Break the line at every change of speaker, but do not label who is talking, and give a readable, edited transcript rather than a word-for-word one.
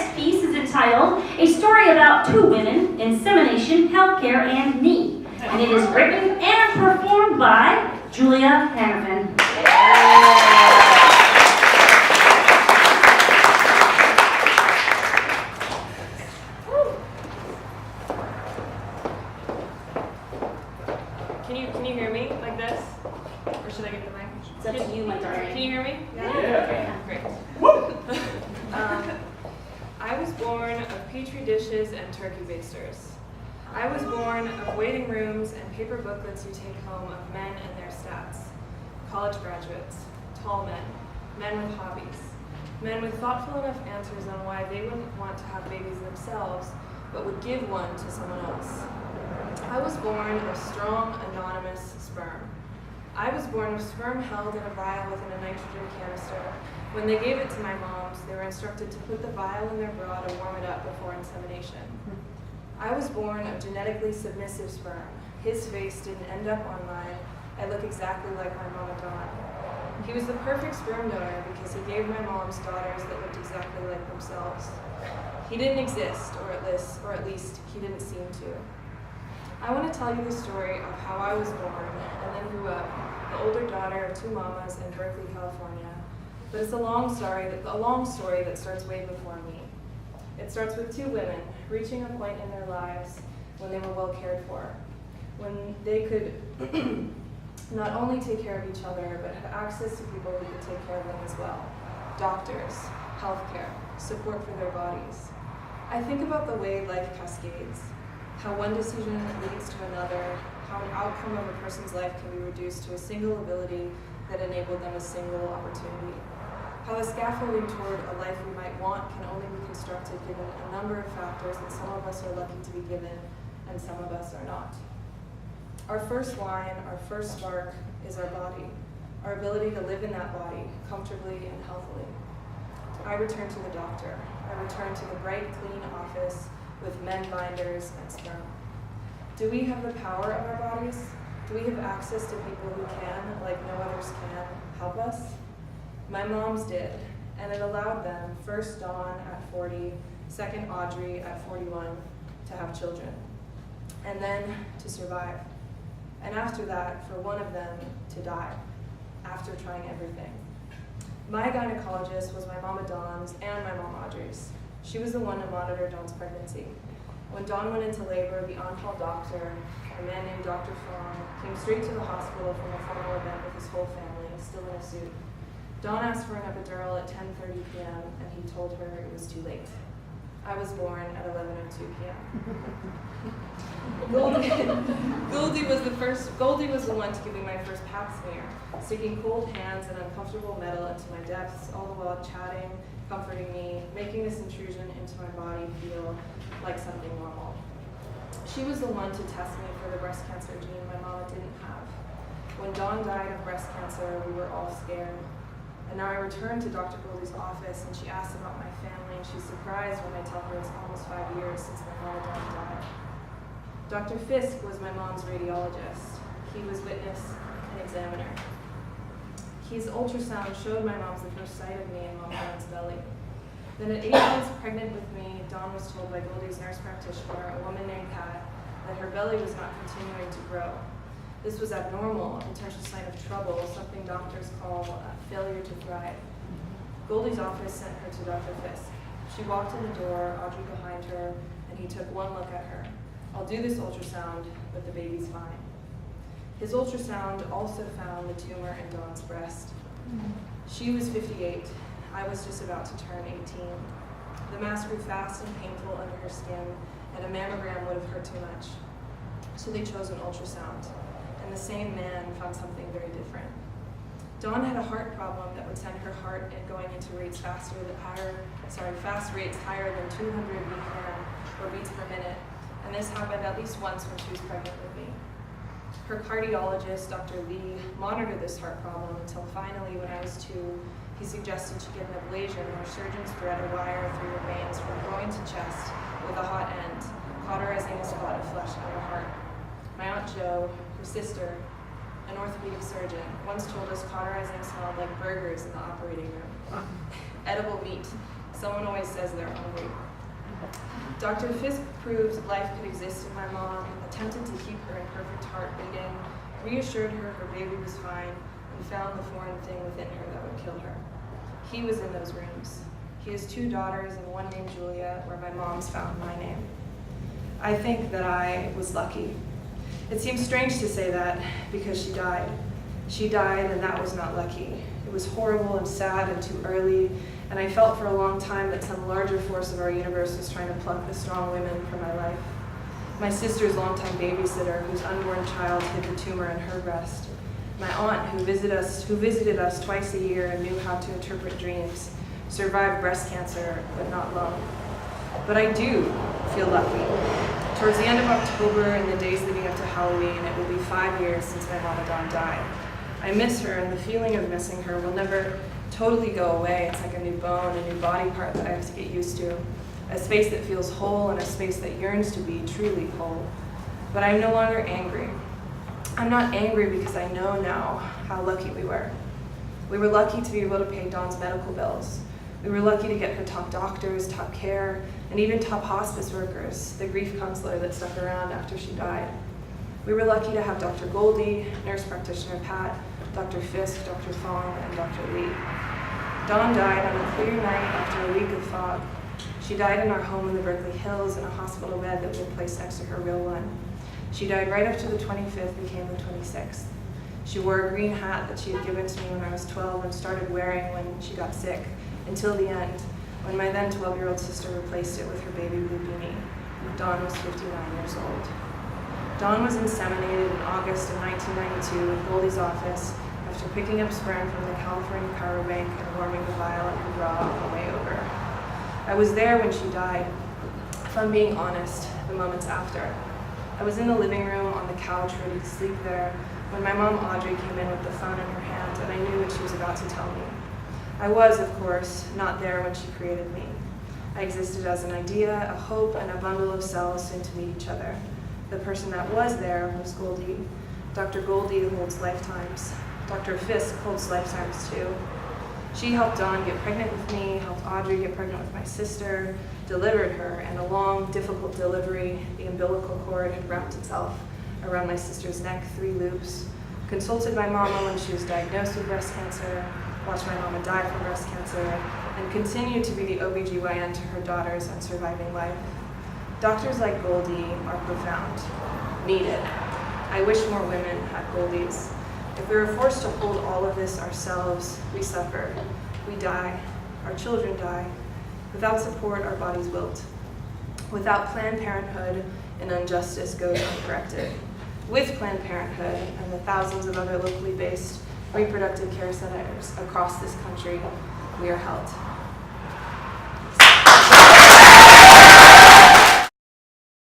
next piece is entitled A Story About Two Women, Insemination, Healthcare, and Need. And it is written and performed by Julia Hannafin.
Can you hear me like this? Or should I get the mic?
It's up to you, my darling.
Can you hear me?
Yeah.
Great. I was born of petri dishes and turkey basters. I was born of waiting rooms and paper booklets you take home of men and their stats. College graduates, tall men, men with hobbies, men with thoughtful enough answers on why they wouldn't want to have babies themselves, but would give one to someone else. I was born of strong, anonymous sperm. I was born of sperm held in a vial within a nitrogen canister. When they gave it to my moms, they were instructed to put the vial in their bra to warm it up before insemination. I was born of genetically submissive sperm. His face didn't end up on mine. I look exactly like my mama Dawn. He was the perfect sperm donor because he gave my mom's daughters that looked exactly like themselves. He didn't exist, or at least he didn't seem to. I want to tell you the story of how I was born and then grew up, the older daughter of two mamas in Berkeley, California. But it's a long story that starts way before me. It starts with two women reaching a point in their lives when they were well cared for, when they could not only take care of each other, but have access to people who could take care of them as well. Doctors, healthcare, support for their bodies. I think about the way life cascades, how one decision leads to another, how an outcome of a person's life can be reduced to a single ability that enabled them a single opportunity. How the scaffolding toward a life we might want can only be constructed given a number of factors that some of us are lucky to be given and some of us are not. Our first line, our first spark, is our body, our ability to live in that body comfortably and healthily. I return to the doctor. I return to the bright, clean office with men binders and sperm. Do we have the power of our bodies? Do we have access to people who can, like no others can, help us? My moms did, and it allowed them, first Dawn at 40, second Audrey at 41, to have children, and then to survive. And after that, for one of them to die, after trying everything. My gynecologist was my mama Dawn's and my mom Audrey's. She was the one to monitor Dawn's pregnancy. When Dawn went into labor, the on-call doctor, a man named Dr. Fong, came straight to the hospital from a formal event with his whole family, still in a suit. Dawn asked for an epidural at 10:30 p.m., and he told her it was too late. I was born at 11:02 p.m. Goldie was the one to give me my first pap smear, sticking cold hands and uncomfortable metal into my depths, all the while chatting, comforting me, making this intrusion into my body feel like something normal. She was the one to test me for the breast cancer gene my mama didn't have. When Dawn died of breast cancer, we were all scared. And now I returned to Dr. Goldie's office, and she asked about my family, and she's surprised when I tell her it's almost 5 years since my mama Dawn died. Dr. Fisk was my mom's radiologist. He was witness and examiner. His ultrasound showed my mom's the first sight of me in Mom Dawn's belly. Then at 8 months pregnant with me, Dawn was told by Goldie's nurse practitioner, a woman named Pat, that her belly was not continuing to grow. This was abnormal, a potential sign of trouble, something doctors call failure to thrive. Goldie's office sent her to Dr. Fisk. She walked in the door, Audrey behind her, and he took one look at her. I'll do this ultrasound, but the baby's fine. His ultrasound also found the tumor in Dawn's breast. She was 58. I was just about to turn 18. The mass grew fast and painful under her skin, and a mammogram would have hurt too much. So they chose an ultrasound. And the same man found something very different. Dawn had a heart problem that would send her heart going into rates fast rates higher than 200 BPM, or beats per minute, and this happened at least once when she was pregnant with me. Her cardiologist, Dr. Lee, monitored this heart problem until finally, when I was 2, he suggested she get an ablation where surgeons thread a wire through her veins from groin to chest with a hot end, cauterizing a spot of flesh on her heart. My Aunt Jo, her sister, an orthopedic surgeon, once told us cauterizing smelled like burgers in the operating room. Edible meat, Someone always says they're hungry. Dr. Fisk proved life could exist in my mom, attempted to keep her imperfect heart beating, reassured her her baby was fine, and found the foreign thing within her that would kill her. He was in those rooms. He has 2 daughters and one named Julia, where my mom's found my name. I think that I was lucky. It seems strange to say that because she died. She died and that was not lucky. It was horrible and sad and too early, and I felt for a long time that some larger force of our universe was trying to pluck the strong women from my life. My sister's longtime babysitter, whose unborn child hid the tumor in her breast. My aunt, who visited us twice a year and knew how to interpret dreams, survived breast cancer, but not lung. But I do feel lucky. Towards the end of October and the days leading up to Halloween, it will be 5 years since my mama Dawn died. I miss her, and the feeling of missing her will never totally go away. It's like a new bone, a new body part that I have to get used to. A space that feels whole and a space that yearns to be truly whole. But I'm no longer angry. I'm not angry because I know now how lucky we were. We were lucky to be able to pay Dawn's medical bills. We were lucky to get her top doctors, top care, and even top hospice workers, the grief counselor that stuck around after she died. We were lucky to have Dr. Goldie, nurse practitioner Pat, Dr. Fisk, Dr. Fong, and Dr. Lee. Dawn died on a clear night after a week of fog. She died in our home in the Berkeley Hills in a hospital bed that we had placed next to her real one. She died right after the 25th became the 26th. She wore a green hat that she had given to me when I was 12 and started wearing when she got sick, until the end, when my then 12-year-old sister replaced it with her baby blue beanie. Dawn was 59 years old. Dawn was inseminated in August of 1992 in Goldie's office after picking up sperm from the California cargo bank and warming the vial in her bra on the way over. I was there when she died, if I'm being honest, the moments after. I was in the living room on the couch ready to sleep there when my mom Audrey came in with the phone in her hand, and I knew what she was about to tell me. I was, of course, not there when she created me. I existed as an idea, a hope, and a bundle of cells soon to meet each other. The person that was there was Goldie. Dr. Goldie holds lifetimes. Dr. Fisk holds lifetimes too. She helped Dawn get pregnant with me, helped Audrey get pregnant with my sister, delivered her, and a long, difficult delivery. The umbilical cord had wrapped itself around my sister's neck, 3 loops, consulted my mama when she was diagnosed with breast cancer, watched my mama die from breast cancer, and continued to be the OBGYN to her daughters and surviving life. Doctors like Goldie are profound, needed. I wish more women had Goldies. If we were forced to hold all of this ourselves, we suffer, we die, our children die. Without support, our bodies wilt. Without Planned Parenthood, an injustice goes uncorrected. With Planned Parenthood and the thousands of other locally based reproductive care centers across this country, we are held.